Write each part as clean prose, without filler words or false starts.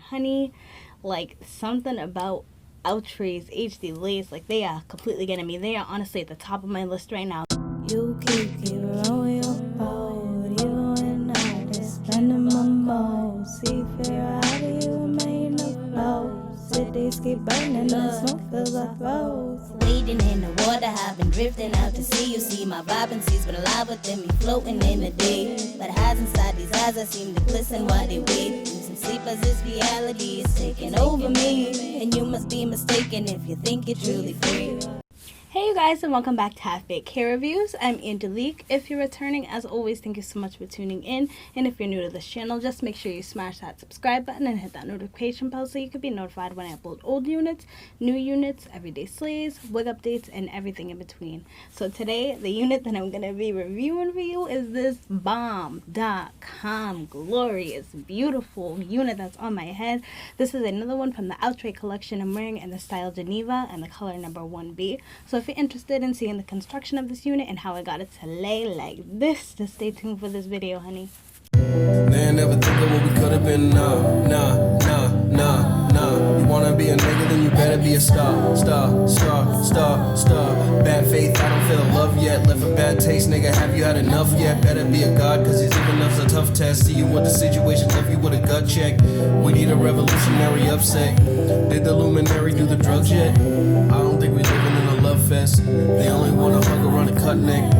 honey. Like, something about Outre's HD Lace, like, they are completely getting me. They are honestly at the top of my list right now. You keep on your boat, you and I just spending my mode. See fear, how do you remain afloat? Cities keep burning, the smoke fills our throats. Wading in the water, I've been drifting out to sea. You see my vibrancy's been alive within me, floating in the day. But highs inside these eyes, I seem to glisten while they wait. Losing sleep as this reality is taking over me. And you must be mistaken if you think you're truly free. Hey you guys, and welcome back to Half Baked Hair Reviews. I'm Angelique. If you're returning, as always, thank you so much for tuning in. And if you're new to this channel, just make sure you smash that subscribe button and hit that notification bell so you can be notified when I upload old units, new units, everyday slays, wig updates, and everything in between. So today, the unit that I'm going to be reviewing for you is this bomb.com glorious, beautiful unit that's on my head. This is another one from the Outre collection I'm wearing in the style Geneva and the color number 1B. So if you're interested in seeing the construction of this unit and how I got it to lay like this, just stay tuned for this video, honey. Man, never think of what we could have been. Nah. You wanna be a nigga, then you better be a star. Bad faith, I don't feel love yet. Left a bad taste, nigga, have you had enough yet? Better be a god, cause it's even enough's a tough test. See you with the situation, left you with a gut check. We need a revolutionary upset. Did the luminary do the drugs yet? I don't think we living in a love fest. They only wanna hug around a cut neck.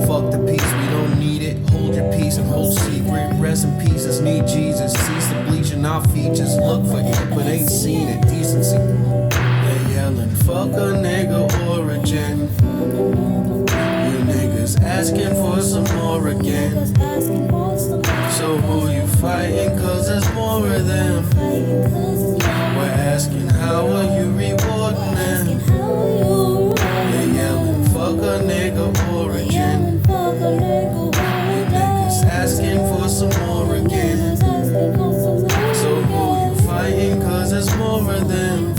Fuck the peace, we don't need it. Hold your peace and hold secret. Rest in pieces, need Jesus. Cease the bleaching our features. Look for it, but ain't seen it. Decency. They yelling, fuck a nigga origin. You niggas asking for some more again. So who you fighting? Cause there's more of them. We're asking, how are you rewarding them? They yelling, fuck a nigga origin. You niggas asking for some more again. So who you fighting? Cause there's more of them.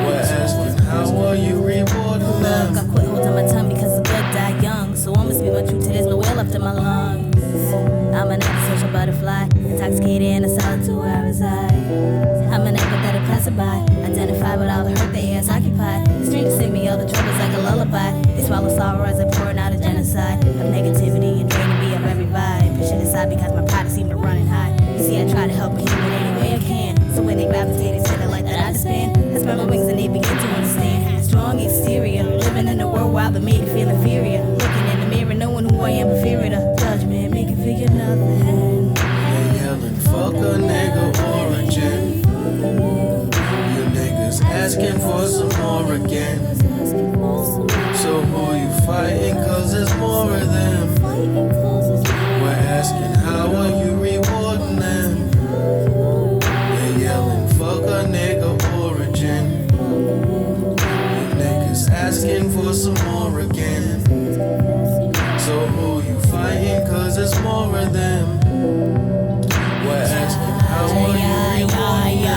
We're asking, how are you rewarding them? Look, I quit holding my tongue because the good die young. So I must be my true to there's no air left in my lungs. I'm an antisocial butterfly, intoxicated in a solitude where I reside. I'm an empathetic passerby, identified with all the hurt the air is occupied. The strangers sing me all the troubles like a lullaby. They swallow sorrow as I pour out a genocide of negativity and draining me of every vibe. Push it aside because my pride seems to running high. You see, I try to help a human any way I can. So when they gravitate into the light that I disband, I spread my wings and they begin to understand. Strong exterior, living in a world where I've been made to feel inferior. Looking in the mirror, knowing who I am, inferior to judgment, making figure nothing. They yelling, fuck a nigga origin. You niggas asking for some more again. So who you fighting? Cause there's more of them. We're asking, how are you rewarding them? They yelling, fuck a nigga origin. You niggas asking for some more again. So who you fighting? Cause there's more of them. We're asking, how are you rewarding them?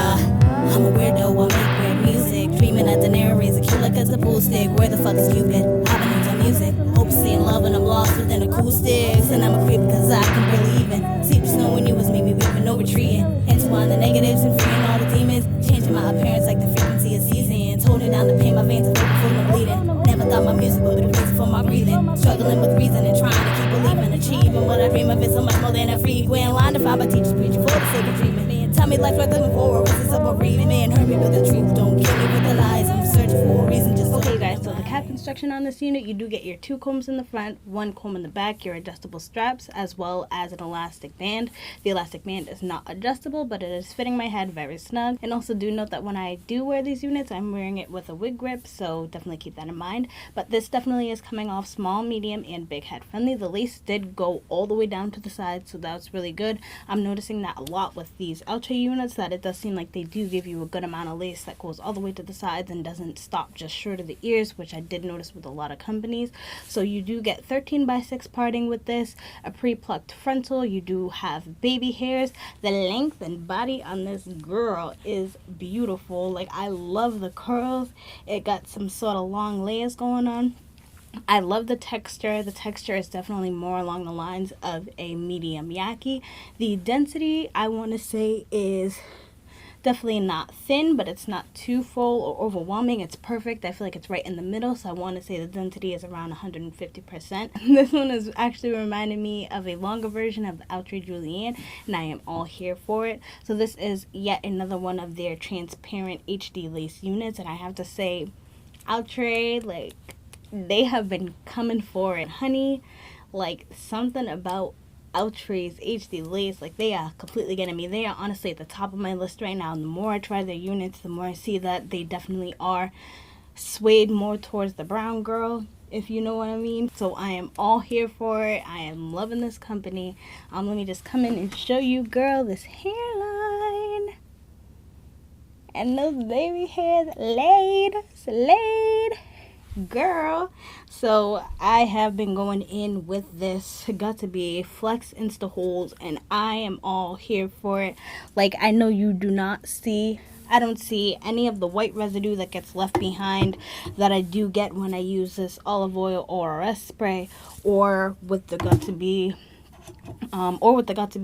I'm a weirdo, I make weird music. Dreaming at the narrow is a killer cause the pool stick. Where the fuck is Cupid? Hopping into music. Hope seeing love and I'm lost within acoustics. And I'm a creep cause I can barely even see the snow when you was me, we weaving, no retreating. Intertwine the negatives and freeing all the demons. Changing my appearance like the frequency of seasons. Holding down the pain, my veins are full of bleeding. Never thought my music would be the reason for my breathing. Struggling with reason and trying to keep believing. Achieving what I dream of is so much more than a frequent line defined by teachers preaching for the sake of treatment. Tell me life's worth living for, or is this a bereavement? Man, hurt me with the truth, don't kill me with the lies. I'm searching for a reason, just Okay guys, so the cap construction on this unit, you do get your 2 combs in the front, 1 comb in the back, your adjustable straps, as well as an elastic band. The elastic band is not adjustable, but it is fitting my head very snug. And also do note that when I do wear these units, I'm wearing it with a wig grip, so definitely keep that in mind. But this definitely is coming off small, medium, and big head friendly. The lace did go all the way down to the side, so that's really good. I'm noticing that a lot with these Outre units, that it does seem like they do give you a good amount of lace that goes all the way to the sides and doesn't stop just short of the ears, which I did notice with a lot of companies. So you do get 13x6 parting with this, a pre-plucked frontal. You do have baby hairs. The length and body on this girl is beautiful. Like, I love the curls. It got some sort of long layers going on. I love the texture. The texture is definitely more along the lines of a medium Yaki. The density, I want to say, is definitely not thin, but it's not too full or overwhelming. It's perfect. I feel like it's right in the middle, so I want to say the density is around 150%. This one is actually reminding me of a longer version of the Outre Geneva, and I am all here for it. So this is yet another one of their transparent HD lace units, and I have to say, Outre, like, they have been coming for it, honey. Like, something about Outre's HD lace, like, they are completely getting me. They are honestly at the top of my list right now. And the more I try their units, the more I see that they definitely are swayed more towards the brown girl, if you know what I mean. So I am all here for it. I am loving this company. Let me just come in and show you, girl, this hairline. And those baby hairs laid. Girl. So I have been going in with this Got to Be Flex Insta Holds, and I am all here for it. Like, I know you do not see, I don't see any of the white residue that gets left behind that I do get when I use this olive oil ORS spray, or with the Got to Be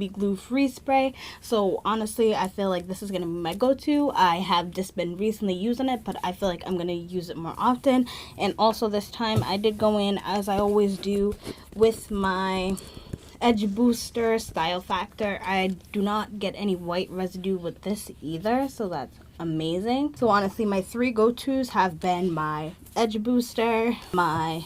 glue free spray. So honestly, I feel like this is gonna be my go-to. I have just been recently using it, but I feel like I'm gonna use it more often. And also this time I did go in, as I always do, with my edge booster style factor. I do not get any white residue with this either, so that's amazing. So honestly, my three go-tos have been my edge booster, my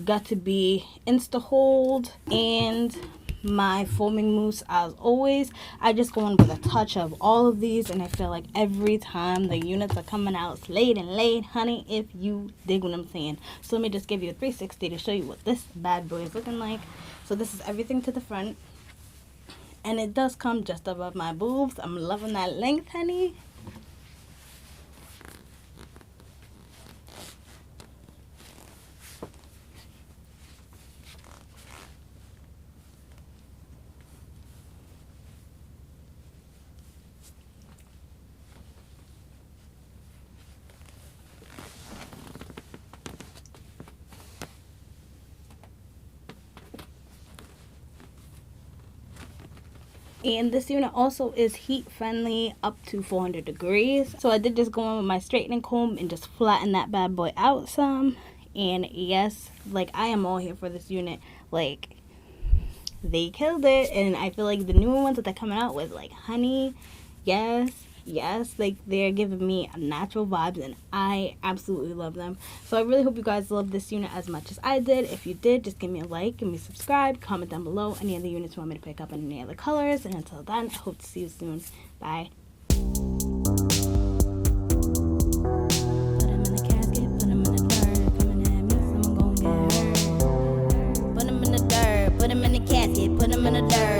Got to Be Insta Hold, and my foaming mousse. As always, I just go in with a touch of all of these, and I feel like every time the units are coming out slayed and laid, honey, if you dig what I'm saying. So let me just give you a 360 to show you what this bad boy is looking like. So this is everything to the front, and it does come just above my boobs. I'm loving that length, honey. And this unit also is heat friendly up to 400 degrees. So I did just go in with my straightening comb and just flatten that bad boy out some. And yes, like, I am all here for this unit. Like, they killed it. And I feel like the newer ones that they're coming out with, like, honey, yes, like, they're giving me natural vibes, and I absolutely love them. So I really hope you guys love this unit as much as I did. If you did, just give me a like, give me a subscribe, comment down below any other units you want me to pick up in any other colors. And until then, I hope to see you soon. Bye. Put him in the casket, put him in the dirt.